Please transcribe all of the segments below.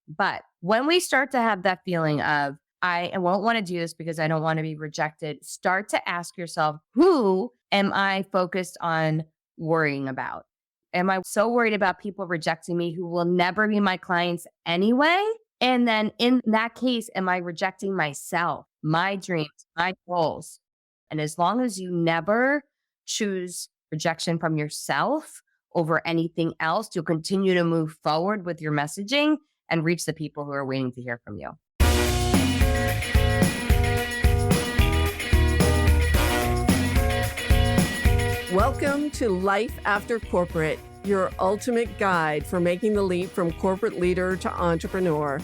But when we start to have that feeling of, I won't want to do this because I don't want to be rejected, start to ask yourself, who am I focused on worrying about? Am I so worried about people rejecting me who will never be my clients anyway? And then in that case, am I rejecting myself, my dreams, my goals? And as long as you never choose rejection from yourself over anything else, you'll continue to move forward with your messaging and reach the people who are waiting to hear from you. Welcome to Life After Corporate, your ultimate guide for making the leap from corporate leader to entrepreneur.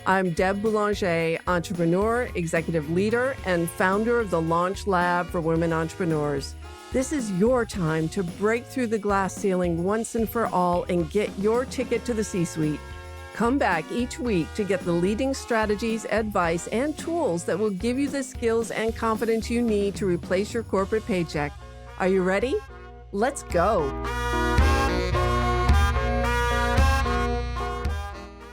I'm Deb Boulanger, entrepreneur, executive leader, and founder of the Launch Lab for Women Entrepreneurs. This is your time to break through the glass ceiling once and for all and get your ticket to the C-suite. Come back each week to get the leading strategies, advice, and tools that will give you the skills and confidence you need to replace your corporate paycheck. Are you ready? Let's go.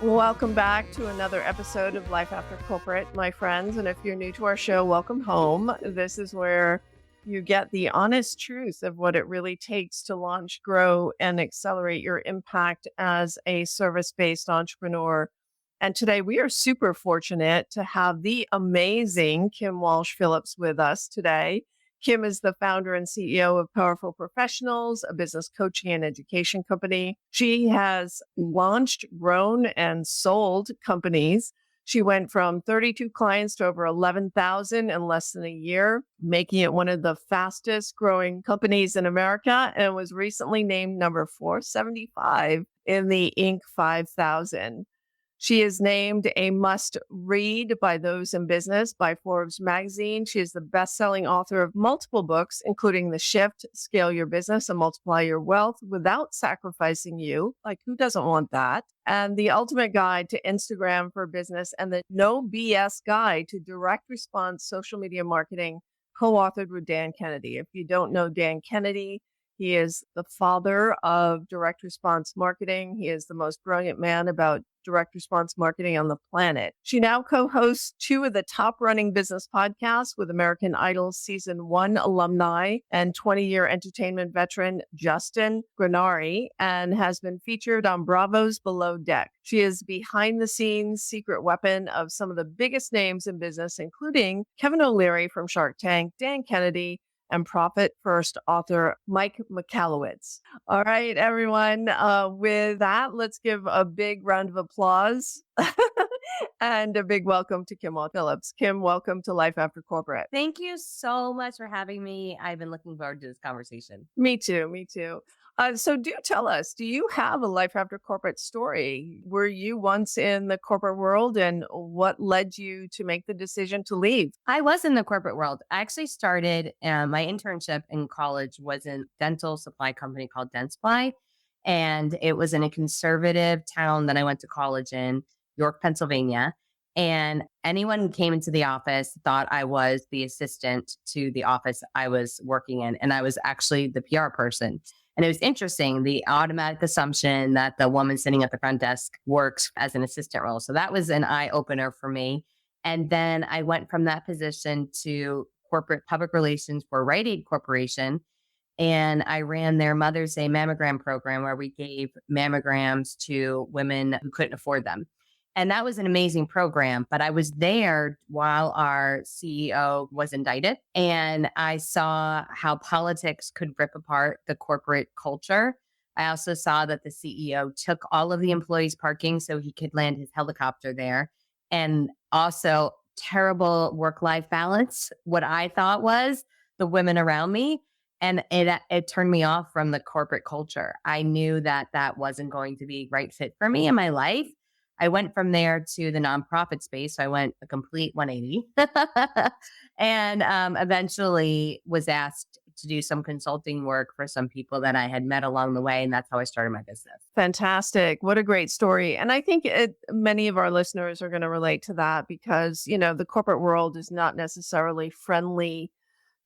Welcome back to another episode of Life After Corporate, my friends. And if you're new to our show, welcome home. This is where you get the honest truth of what it really takes to launch, grow, and accelerate your impact as a service-based entrepreneur. And today we are super fortunate to have the amazing Kim Walsh Phillips with us today. Kim is the founder and CEO of Powerful Professionals, a business coaching and education company. She has launched, grown, and sold companies. She went from 32 clients to over 11,000 in less than a year, making it one of the fastest growing companies in America, and was recently named number 475 in the Inc. 5000. She is named a must-read by those in business by Forbes magazine. She is the best-selling author of multiple books, including The Shift, Scale Your Business and Multiply Your Wealth Without Sacrificing You. Like, who doesn't want that? And The Ultimate Guide to Instagram for Business and the No BS Guide to Direct Response Social Media Marketing, co-authored with Dan Kennedy. If you don't know Dan Kennedy, he is the father of direct response marketing. He is the most brilliant man about direct response marketing on the planet. She now co-hosts two of the top running business podcasts with American Idol Season 1 alumni and 20-year entertainment veteran Justin Granari, and has been featured on Bravo's Below Deck. She is behind the scenes secret weapon of some of the biggest names in business, including Kevin O'Leary from Shark Tank, Dan Kennedy, and Profit First author Mike Michalowicz. All right, everyone. With that, let's give a big round of applause and a big welcome to Kim Walsh Phillips. Kim, welcome to Life After Corporate. Thank you so much for having me. I've been looking forward to this conversation. Me too. Me too. So do tell us, do you have a Life After Corporate story? Were you once in the corporate world, and what led you to make the decision to leave? I was in the corporate world. I actually started my internship in college was in a dental supply company called Dentsply. And it was in a conservative town that I went to college in, York, Pennsylvania. And anyone who came into the office thought I was the assistant to the office I was working in. And I was actually the PR person. And it was interesting, the automatic assumption that the woman sitting at the front desk works as an assistant role. So that was an eye opener for me. And then I went from that position to corporate public relations for Rite Aid Corporation. And I ran their Mother's Day mammogram program where we gave mammograms to women who couldn't afford them. And that was an amazing program. But I was there while our CEO was indicted. And I saw how politics could rip apart the corporate culture. I also saw that the CEO took all of the employees' parking so he could land his helicopter there. And also terrible work-life balance, what I thought was the women around me. And it turned me off from the corporate culture. I knew that that wasn't going to be a right fit for me in my life. I went from there to the nonprofit space. So I went a complete 180 and eventually was asked to do some consulting work for some people that I had met along the way. And that's how I started my business. Fantastic. What a great story. And I think many of our listeners are going to relate to that because, you know, the corporate world is not necessarily friendly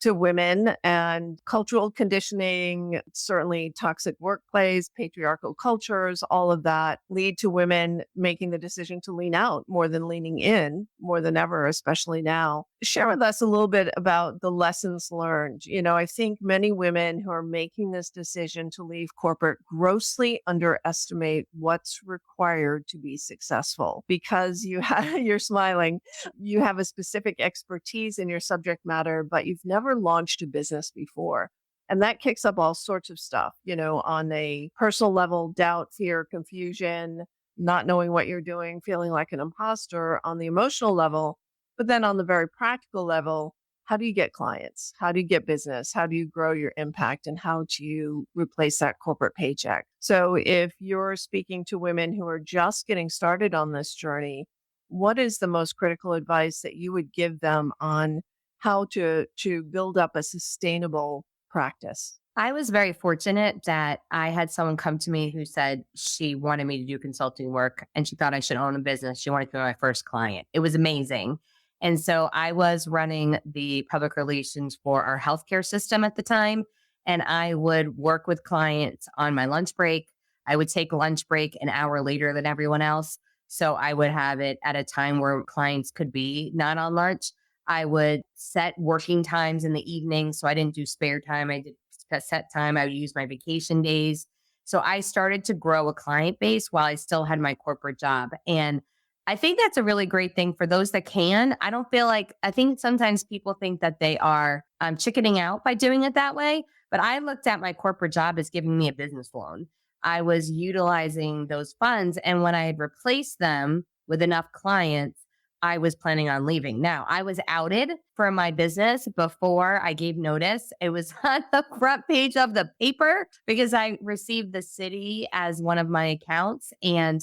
to women, and cultural conditioning, certainly toxic workplace, patriarchal cultures, all of that lead to women making the decision to lean out more than leaning in more than ever, especially now. Share with us a little bit about the lessons learned. I think many women who are making this decision to leave corporate grossly underestimate what's required to be successful because you're smiling, you have a specific expertise in your subject matter, but you've never launched a business before. And that kicks up all sorts of stuff, on a personal level, doubt, fear, confusion, not knowing what you're doing, feeling like an imposter on the emotional level. But then on the very practical level, how do you get clients? How do you get business? How do you grow your impact? And how do you replace that corporate paycheck? So if you're speaking to women who are just getting started on this journey, what is the most critical advice that you would give them on how to build up a sustainable practice? I was very fortunate that I had someone come to me who said she wanted me to do consulting work and she thought I should own a business. She wanted to be my first client. It was amazing. And so I was running the public relations for our healthcare system at the time. And I would work with clients on my lunch break. I would take lunch break an hour later than everyone else. So I would have it at a time where clients could be not on lunch. I would set working times in the evening. So I didn't do spare time. I did set time. I would use my vacation days. So I started to grow a client base while I still had my corporate job. And I think that's a really great thing for those that can. I don't feel like, I think sometimes people think that they are chickening out by doing it that way. But I looked at my corporate job as giving me a business loan. I was utilizing those funds. And when I had replaced them with enough clients, I was planning on leaving. Now, I was outed from my business before I gave notice. It was on the front page of the paper because I received the city as one of my accounts, and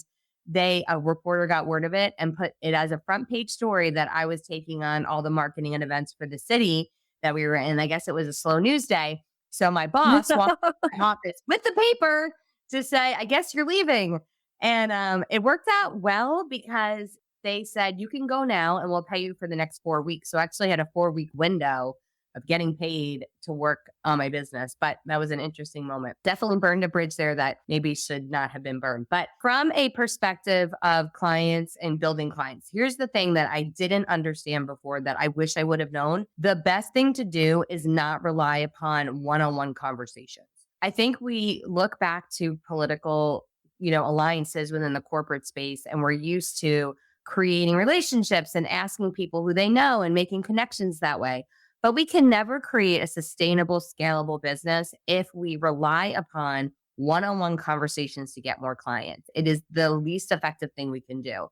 a reporter got word of it and put it as a front page story that I was taking on all the marketing and events for the city that we were in. I guess it was a slow news day. So my boss walked in my office with the paper to say, I guess you're leaving. And it worked out well because they said, you can go now and we'll pay you for the next 4 weeks. So I actually had a 4 week window of getting paid to work on my business. But that was an interesting moment. Definitely burned a bridge there that maybe should not have been burned. But from a perspective of clients and building clients, here's the thing that I didn't understand before that I wish I would have known. The best thing to do is not rely upon one-on-one conversations. I think we look back to political, alliances within the corporate space, and we're used to creating relationships and asking people who they know and making connections that way. But we can never create a sustainable, scalable business if we rely upon one on one conversations to get more clients. It is the least effective thing we can do.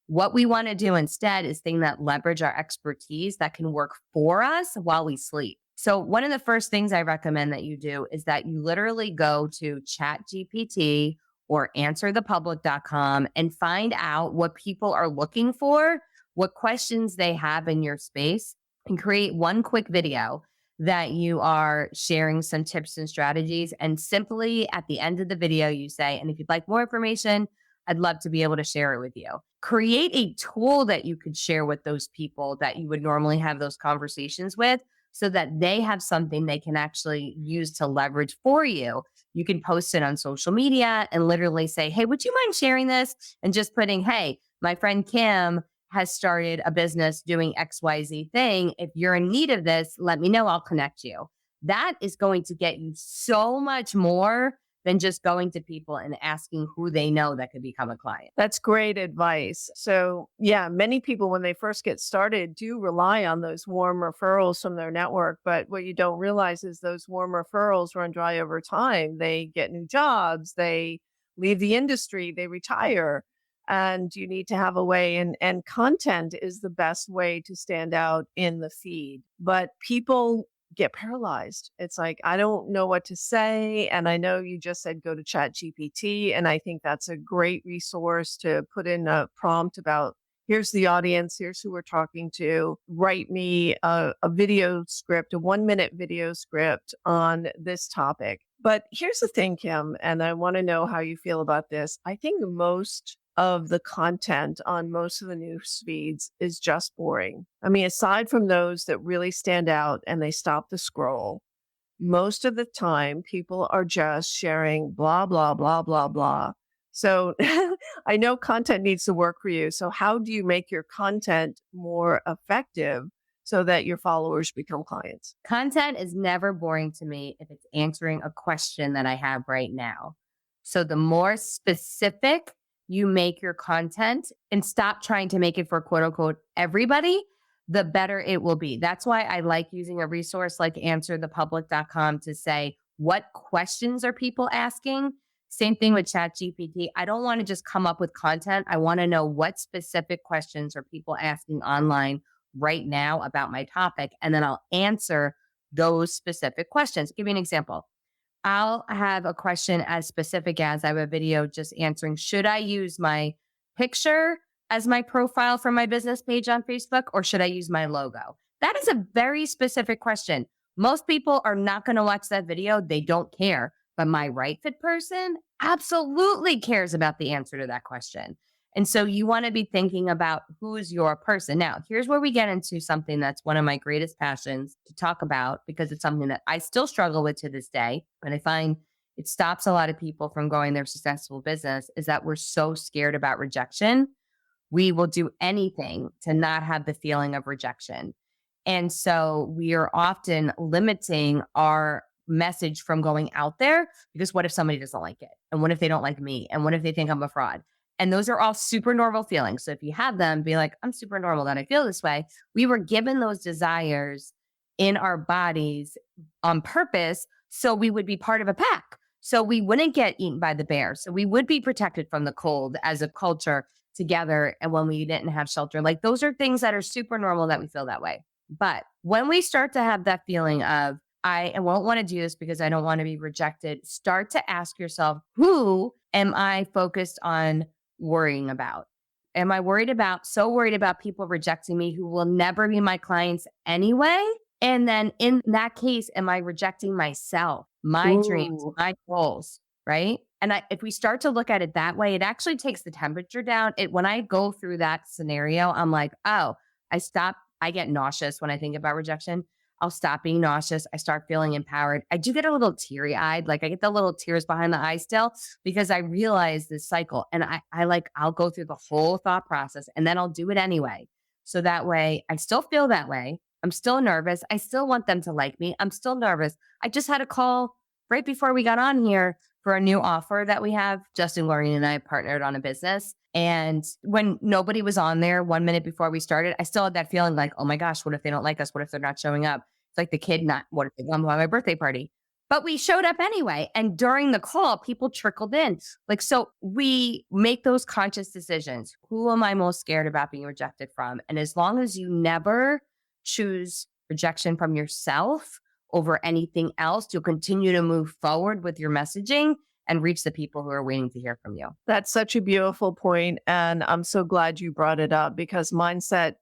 What we want to do instead is things that leverage our expertise that can work for us while we sleep. So, one of the first things I recommend that you do is that you literally go to ChatGPT or answerthepublic.com and find out what people are looking for, what questions they have in your space, and create one quick video that you are sharing some tips and strategies. And simply at the end of the video, you say, and if you'd like more information, I'd love to be able to share it with you. Create a tool that you could share with those people that you would normally have those conversations with so that they have something they can actually use to leverage for you. You can post it on social media and literally say, hey, would you mind sharing this? And just putting, hey, my friend Kim has started a business doing XYZ thing. If you're in need of this, let me know. I'll connect you. That is going to get you so much more than just going to people and asking who they know that could become a client. That's great advice. So, yeah, many people, when they first get started, do rely on those warm referrals from their network. But what you don't realize is those warm referrals run dry over time. They get new jobs, they leave the industry, they retire. And you need to have a way, and content is the best way to stand out in the feed. But people get paralyzed. It's like, I don't know what to say. And I know you just said go to Chat GPT. And I think that's a great resource to put in a prompt about, here's the audience, here's who we're talking to. Write me a video script, a 1-minute video script on this topic. But here's the thing, Kim, and I want to know how you feel about this. I think most of the content on most of the news feeds is just boring. I mean, aside from those that really stand out and they stop the scroll, most of the time people are just sharing blah, blah, blah, blah, blah. So I know content needs to work for you. So, how do you make your content more effective so that your followers become clients? Content is never boring to me if it's answering a question that I have right now. So the more specific you make your content and stop trying to make it for quote unquote everybody, the better it will be. That's why I like using a resource like answerthepublic.com to say, what questions are people asking? Same thing with ChatGPT. I don't want to just come up with content. I want to know what specific questions are people asking online right now about my topic, and then I'll answer those specific questions. Give you an example. I'll have a question as specific as I have a video just answering, should I use my picture as my profile for my business page on Facebook or should I use my logo? That is a very specific question. Most people are not going to watch that video. They don't care. But my right fit person absolutely cares about the answer to that question. And so you want to be thinking about who's your person. Now, here's where we get into something that's one of my greatest passions to talk about because it's something that I still struggle with to this day. And I find it stops a lot of people from growing their successful business is that we're so scared about rejection. We will do anything to not have the feeling of rejection. And so we are often limiting our message from going out there because what if somebody doesn't like it? And what if they don't like me? And what if they think I'm a fraud? And those are all super normal feelings. So if you have them, be like, I'm super normal that I feel this way. We were given those desires in our bodies on purpose so we would be part of a pack. So we wouldn't get eaten by the bear. So we would be protected from the cold as a culture together. And when we didn't have shelter, like those are things that are super normal that we feel that way. But when we start to have that feeling of, I won't want to do this because I don't want to be rejected, start to ask yourself, who am I focused on worrying about? Am I so worried about people rejecting me who will never be my clients anyway? And then in that case, am I rejecting myself, my dreams, Ooh. my goals, right? And if we start to look at it that way, it actually takes the temperature down. When I go through that scenario, I'm like, oh, I get nauseous when I think about rejection. I'll stop being nauseous. I start feeling empowered. I do get a little teary eyed. Like I get the little tears behind the eyes still because I realize this cycle and I'll go through the whole thought process and then I'll do it anyway. So that way I still feel that way. I'm still nervous. I still want them to like me. I'm still nervous. I just had a call right before we got on here for a new offer that we have. Justin, Lauren, and I partnered on a business. And when nobody was on there 1 minute before we started, I still had that feeling like, oh my gosh, what if they don't like us? What if they're not showing up? It's like the kid what if they come to my birthday party? But we showed up anyway. And during the call, people trickled in. Like, so we make those conscious decisions. Who am I most scared about being rejected from? And as long as you never choose rejection from yourself over anything else, you'll continue to move forward with your messaging and reach the people who are waiting to hear from you. That's such a beautiful point, and I'm so glad you brought it up because mindset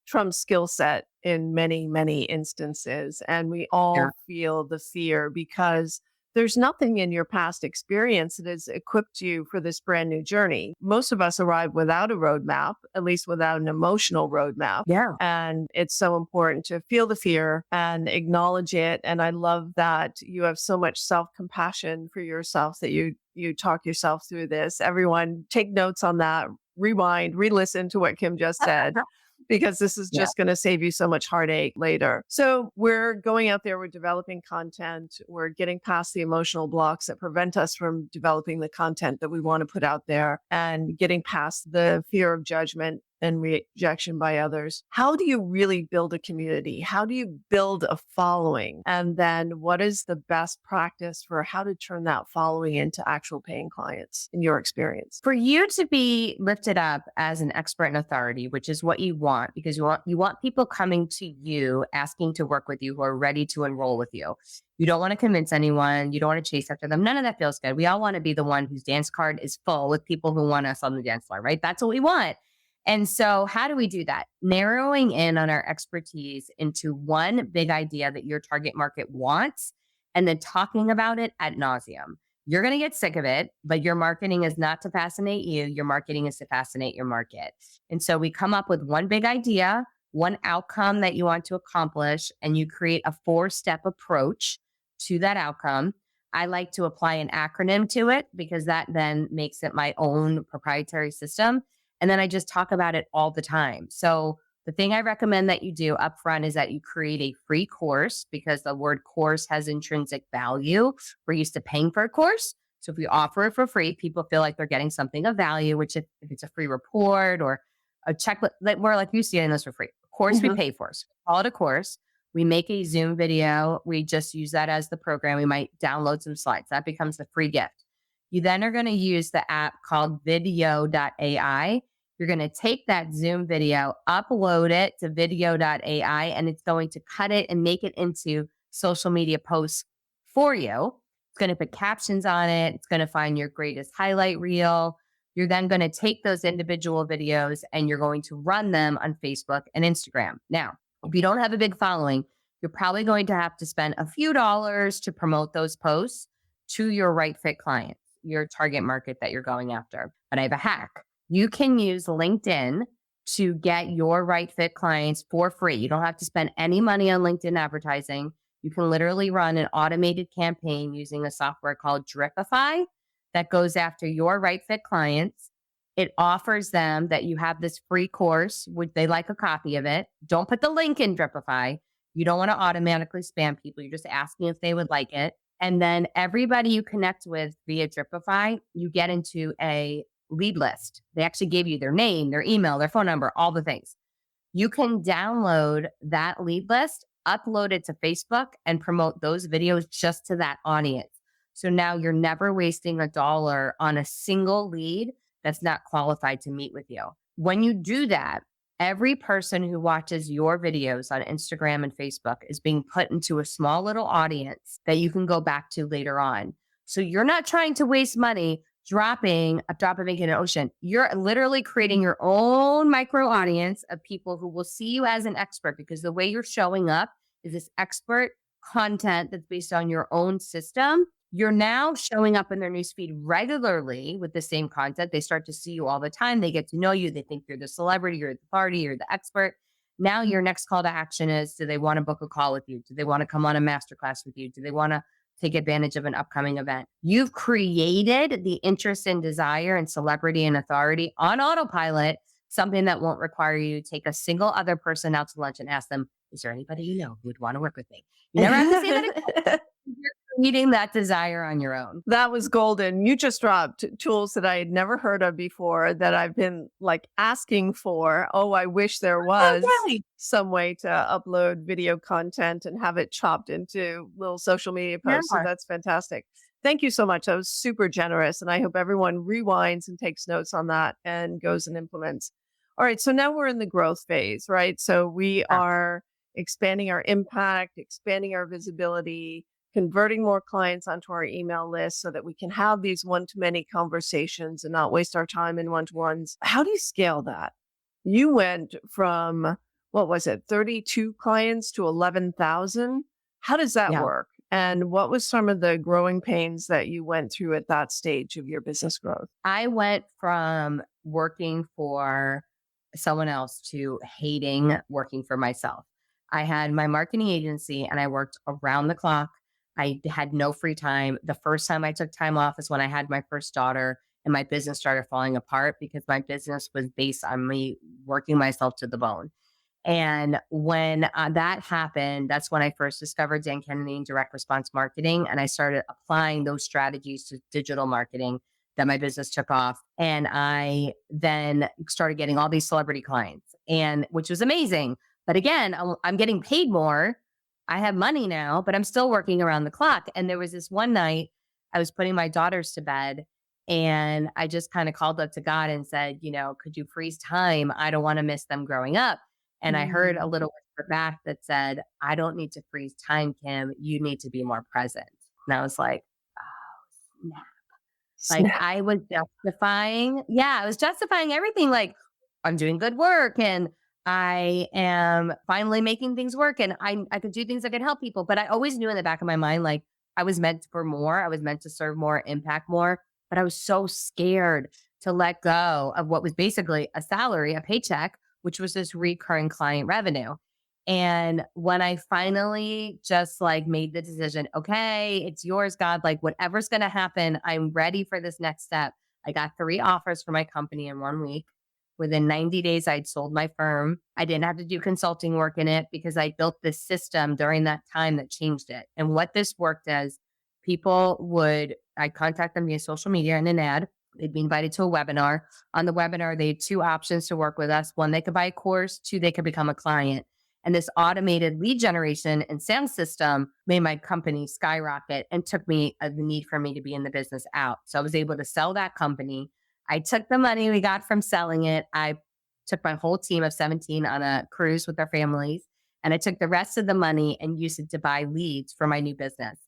trumps skill set in many, many instances. And we Yeah. all feel the fear because there's nothing in your past experience that has equipped you for this brand new journey. Most of us arrive without a roadmap, at least without an emotional roadmap. Yeah. And it's so important to feel the fear and acknowledge it. And I love that you have so much self-compassion for yourself that you talk yourself through this. Everyone take notes on that, rewind, re-listen to what Kim just said because this is Yeah. just going to save you so much heartache later. So we're going out there, we're developing content, we're getting past the emotional blocks that prevent us from developing the content that we want to put out there and getting past the fear of judgment and rejection by others. How do you really build a community? How do you build a following? And then what is the best practice for how to turn that following into actual paying clients in your experience? For you to be lifted up as an expert and authority, which is what you want, because you want people coming to you, asking to work with you, who are ready to enroll with you. You don't want to convince anyone. You don't want to chase after them. None of that feels good. We all want to be the one whose dance card is full with people who want us on the dance floor, right? That's what we want. And so how do we do that? Narrowing in on our expertise into one big idea that your target market wants, and then talking about it ad nauseum. You're going to get sick of it, but your marketing is not to fascinate you. Your marketing is to fascinate your market. And so we come up with one big idea, one outcome that you want to accomplish, and you create a 4-step approach to that outcome. I like to apply an acronym to it because that then makes it my own proprietary system. And then I just talk about it all the time. So the thing I recommend that you do upfront is that you create a free course because the word course has intrinsic value. We're used to paying for a course. So if we offer it for free, people feel like they're getting something of value, which if it's a free report or a checklist, like we're like used to getting this for free. Of course, we Mhm. pay for it. So we call it a course. We make a Zoom video. We just use that as the program. We might download some slides. That becomes the free gift. You then are going to use the app called video.ai. You're going to take that Zoom video, upload it to video.ai, and it's going to cut it and make it into social media posts for you. It's going to put captions on it. It's going to find your greatest highlight reel. You're then going to take those individual videos and you're going to run them on Facebook and Instagram. Now, if you don't have a big following, you're probably going to have to spend a few dollars to promote those posts to your right fit clients, your target market that you're going after. But I have a hack. You can use LinkedIn to get your right fit clients for free. You don't have to spend any money on LinkedIn advertising. You can literally run an automated campaign using a software called Dripify that goes after your right fit clients. It offers them that you have this free course. Would they like a copy of it? Don't put the link in Dripify. You don't want to automatically spam people. You're just asking if they would like it. And then everybody you connect with via Dripify, you get into a lead list. They actually give you their name, their email, their phone number, all the things. You can download that lead list, upload it to Facebook, and promote those videos just to that audience. So now you're never wasting a dollar on a single lead that's not qualified to meet with you. When you do that, every person who watches your videos on Instagram and Facebook is being put into a small little audience that you can go back to later on. So you're not trying to waste money dropping a drop of ink in an ocean. You're literally creating your own micro audience of people who will see you as an expert because the way you're showing up is this expert content that's based on your own system. You're now showing up in their newsfeed regularly with the same content. They start to see you all the time. They get to know you. They think you're the celebrity, you're the party, you're the expert. Now your next call to action is, do they want to book a call with you? Do they want to come on a masterclass with you? Do they want to take advantage of an upcoming event? You've created the interest and desire and celebrity and authority on autopilot, something that won't require you to take a single other person out to lunch and ask them, is there anybody you know who would want to work with me? You never have to say that again. You're creating that desire on your own. That was golden. You just dropped tools that I had never heard of before that I've been like asking for. Oh, I wish there was Okay. some way to upload video content and have it chopped into little social media Yeah. posts. So that's fantastic. Thank you so much. That was super generous. And I hope everyone rewinds and takes notes on that and goes and implements. All right. So now we're in the growth phase, right? So we are expanding our impact, expanding our visibility, converting more clients onto our email list so that we can have these one-to-many conversations and not waste our time in one-to-ones. How do you scale that? You went from, what was it, 32 clients to 11,000? How does that Yeah. work? And what was some of the growing pains that you went through at that stage of your business growth? I went from working for someone else to hating working for myself. I had my marketing agency and I worked around the clock. I had no free time. The first time I took time off is when I had my first daughter and my business started falling apart because my business was based on me working myself to the bone. And when that happened, that's when I first discovered Dan Kennedy and direct response marketing. And I started applying those strategies to digital marketing that my business took off. And I then started getting all these celebrity clients, and which was amazing. But again, I'm getting paid more. I have money now, but I'm still working around the clock. And there was this one night I was putting my daughters to bed and I just kind of called up to God and said, could you freeze time? I don't want to miss them growing up. And I heard a Mm. little whisper back that said, I don't need to freeze time, Kim. You need to be more present. And I was like, oh, snap. Like Snap. I was justifying, yeah, I was justifying everything. Like I'm doing good work and I am finally making things work and I could do things that could help people. But I always knew in the back of my mind, like, I was meant for more. I was meant to serve more, impact more, but I was so scared to let go of what was basically a salary, a paycheck, which was this recurring client revenue. And when I finally just like made the decision, okay, it's yours, God, like whatever's going to happen, I'm ready for this next step. I got 3 offers for my company in 1 week. Within 90 days, I'd sold my firm. I didn't have to do consulting work in it because I built this system during that time that changed it. And what this worked as I'd contact them via social media and an ad. They'd be invited to a webinar. On the webinar, they had 2 options to work with us. One, they could buy a course. 2, they could become a client. And this automated lead generation and sales system made my company skyrocket and took the need for me to be in the business out. So I was able to sell that company. I took the money we got from selling it. I took my whole team of 17 on a cruise with their families. And I took the rest of the money and used it to buy leads for my new business.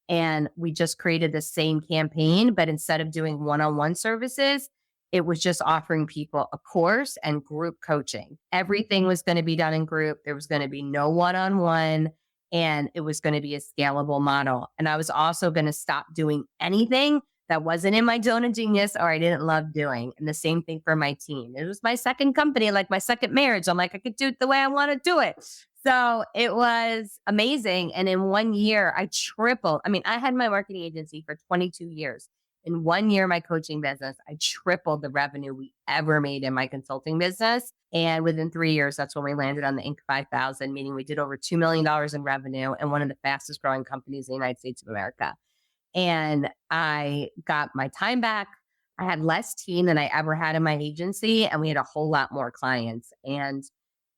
And we just created the same campaign, but instead of doing one on one services, it was just offering people a course and group coaching. Everything was going to be done in group. There was going to be no one on one, and it was going to be a scalable model. And I was also going to stop doing anything that wasn't in my zone of genius or I didn't love doing. And the same thing for my team. It was my second company, like my second marriage. I'm like, I could do it the way I want to do it. So it was amazing. And in 1 year, I tripled. I mean, I had my marketing agency for 22 years. In 1 year, my coaching business, I tripled the revenue we ever made in my consulting business. And within 3 years, that's when we landed on the Inc. 5000, meaning we did over $2 million in revenue and one of the fastest growing companies in the United States of America. And I got my time back. I had less team than I ever had in my agency, and we had a whole lot more clients. And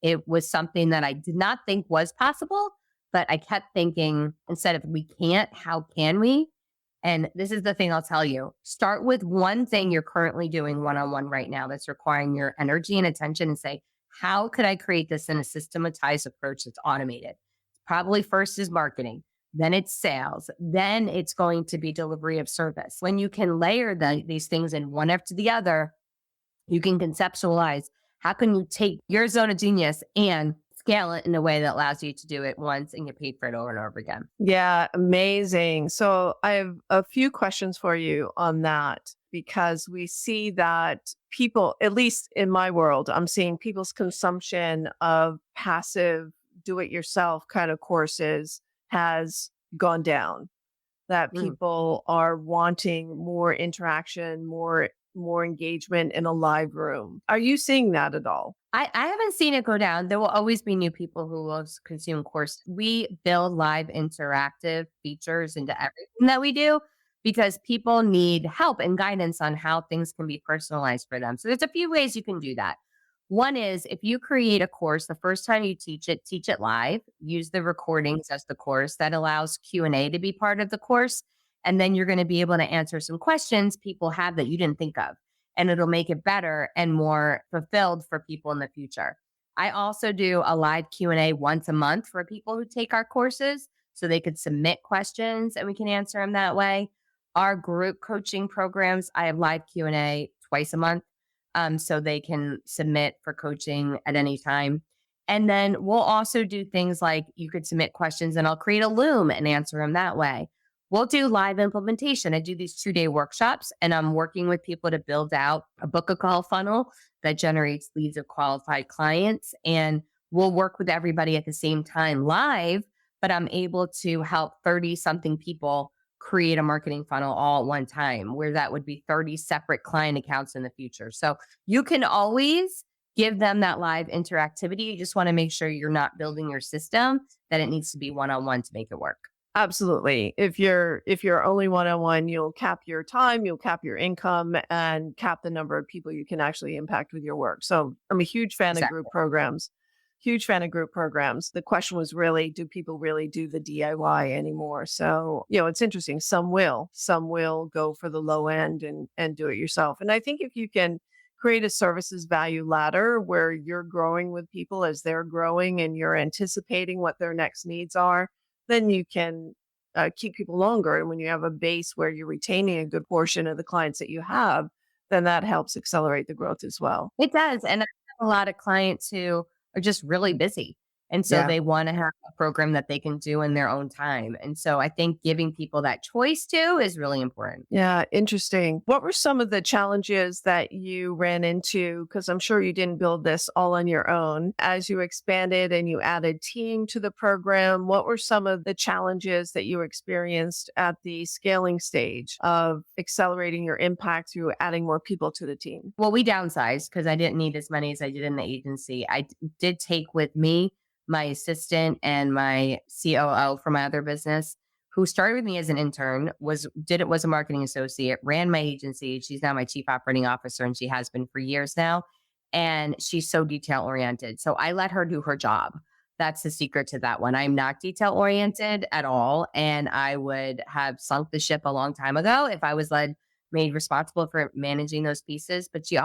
it was something that I did not think was possible, but I kept thinking instead of we can't, how can we? And this is the thing I'll tell you, start with one thing you're currently doing one on one right now that's requiring your energy and attention and say, how could I create this in a systematized approach that's automated? Probably first is marketing, then it's sales, then it's going to be delivery of service. When you can layer these things in one after the other, you can conceptualize how can you take your zone of genius and scale it in a way that allows you to do it once and get paid for it over and over again. Yeah, amazing. So I have a few questions for you on that because we see that people, at least in my world, I'm seeing people's consumption of passive do it yourself kind of courses has gone down. That Mm. people are wanting more interaction, more engagement in a live room. Are you seeing that at all? I haven't seen it go down. There will always be new people who will consume course. We build live interactive features into everything that we do because people need help and guidance on how things can be personalized for them. So there's a few ways you can do that. One is if you create a course, the first time you teach it live, use the recordings as the course that allows Q&A to be part of the course. And then you're going to be able to answer some questions people have that you didn't think of, and it'll make it better and more fulfilled for people in the future. I also do a live Q&A once a month for people who take our courses so they could submit questions and we can answer them that way. Our group coaching programs, I have live Q&A twice a month, so they can submit for coaching at any time. And then we'll also do things like you could submit questions and I'll create a Loom and answer them that way. We'll do live implementation. I do these 2-day workshops and I'm working with people to build out a book a call funnel that generates leads of qualified clients. And we'll work with everybody at the same time live, but I'm able to help 30 something people create a marketing funnel all at one time, where that would be 30 separate client accounts in the future. So you can always give them that live interactivity. You just want to make sure you're not building your system, that it needs to be one-on-one to make it work. Absolutely. If you're only one-on-one, you'll cap your time, you'll cap your income, and cap the number of people you can actually impact with your work. So I'm a huge fan of group Exactly. programs. Huge fan of group programs. The question was really, do people really do the DIY anymore? So, it's interesting. Some will go for the low end and do it yourself. And I think if you can create a services value ladder where you're growing with people as they're growing and you're anticipating what their next needs are, then you can keep people longer. And when you have a base where you're retaining a good portion of the clients that you have, then that helps accelerate the growth as well. It does. And I have a lot of clients who are just really busy And so Yeah. they want to have a program that they can do in their own time. And so I think giving people that choice too is really important. Yeah, interesting. What were some of the challenges that you ran into? Because I'm sure you didn't build this all on your own. As you expanded and you added team to the program, what were some of the challenges that you experienced at the scaling stage of accelerating your impact through adding more people to the team? Well, we downsized because I didn't need as many as I did in the agency. Did take with me my assistant and my COO for my other business, who started with me as an intern, was a marketing associate, ran my agency. She's now my chief operating officer, and she has been for years now. And she's so detail oriented. So I let her do her job. That's the secret to that one. I'm not detail oriented at all. And I would have sunk the ship a long time ago if I was made responsible for managing those pieces. But she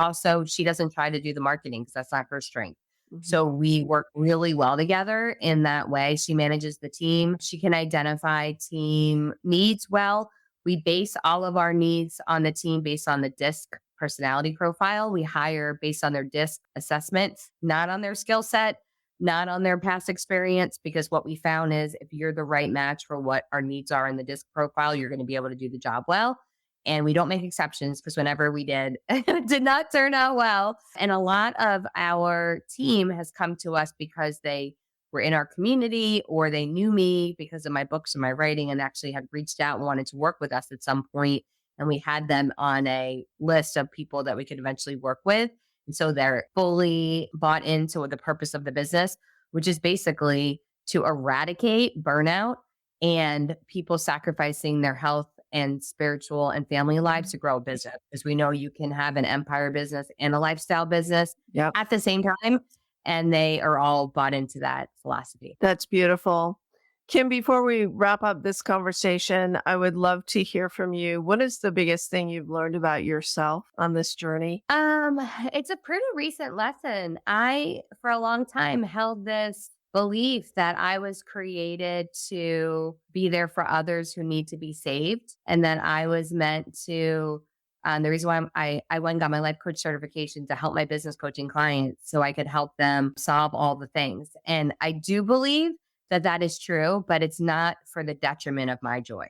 doesn't try to do the marketing because that's not her strength. Mhm. So we work really well together in that way. She manages the team. She can identify team needs well. We base all of our needs on the team based on the DISC personality profile. We hire based on their DISC assessment, not on their skill set, not on their past experience, because what we found is if you're the right match for what our needs are in the DISC profile, you're going to be able to do the job well. And we don't make exceptions because whenever we did, it did not turn out well. And a lot of our team has come to us because they were in our community or they knew me because of my books and my writing and actually had reached out and wanted to work with us at some point. And we had them on a list of people that we could eventually work with. And so they're fully bought into the purpose of the business, which is basically to eradicate burnout and people sacrificing their health and spiritual and family lives to grow a business. Because we know you can have an empire business and a lifestyle business Yep. at the same time. And they are all bought into that philosophy. That's beautiful. Kim, before we wrap up this conversation, I would love to hear from you. What is the biggest thing you've learned about yourself on this journey? It's a pretty recent lesson. I, for a long time, held this belief that I was created to be there for others who need to be saved, and that I was meant to. The reason why I went and got my life coach certification to help my business coaching clients so I could help them solve all the things. And I do believe that that is true, but it's not for the detriment of my joy.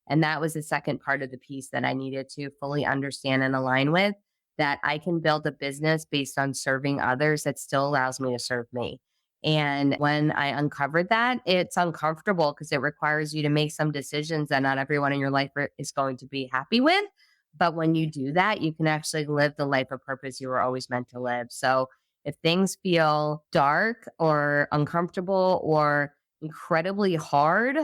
And that was the second part of the piece that I needed to fully understand and align with, that I can build a business based on serving others that still allows me to serve me. And when I uncovered that, it's uncomfortable because it requires you to make some decisions that not everyone in your life is going to be happy with. But when you do that, you can actually live the life of purpose you were always meant to live. So if things feel dark or uncomfortable or incredibly hard,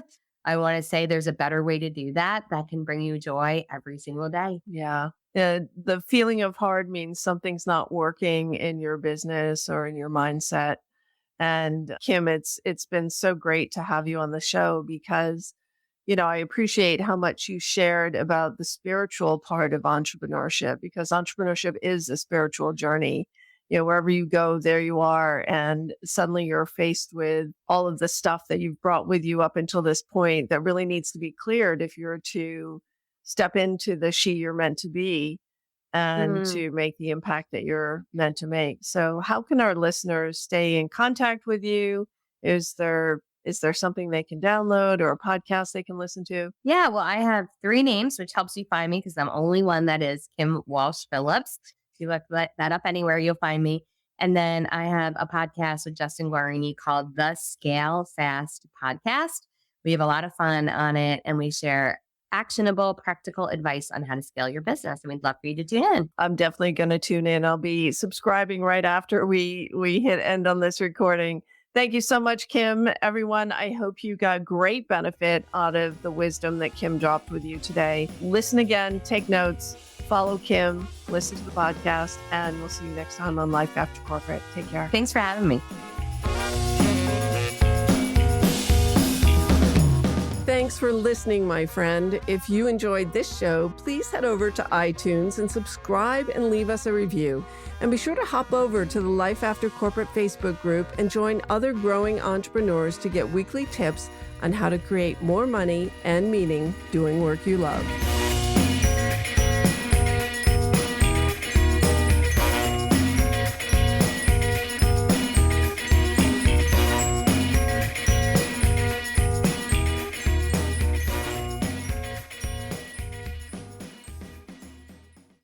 I want to say there's a better way to do that that can bring you joy every single day. Yeah. The feeling of hard means something's not working in your business or in your mindset. And Kim, it's been so great to have you on the show because, I appreciate how much you shared about the spiritual part of entrepreneurship, because entrepreneurship is a spiritual journey. Wherever you go, there you are. And suddenly you're faced with all of the stuff that you've brought with you up until this point that really needs to be cleared if you're to step into the she you're meant to be and Mm. to make the impact that you're meant to make. So how can our listeners stay in contact with you? Is there something they can download or a podcast they can listen to? Yeah, well, I have 3 names, which helps you find me because I'm only one that is Kim Walsh Phillips. If you look that up anywhere, you'll find me. And then I have a podcast with Justin Guarini called the Scale Fast Podcast. We have a lot of fun on it, and we share actionable, practical advice on how to scale your business. And we'd love for you to tune in. I'm definitely going to tune in. I'll be subscribing right after we hit end on this recording. Thank you so much, Kim. Everyone, I hope you got great benefit out of the wisdom that Kim dropped with you today. Listen again, take notes, follow Kim, listen to the podcast, and we'll see you next time on Life After Corporate. Take care. Thanks for having me. Thanks for listening, my friend. If you enjoyed this show, please head over to iTunes and subscribe and leave us a review. And be sure to hop over to the Life After Corporate Facebook group and join other growing entrepreneurs to get weekly tips on how to create more money and meaning doing work you love.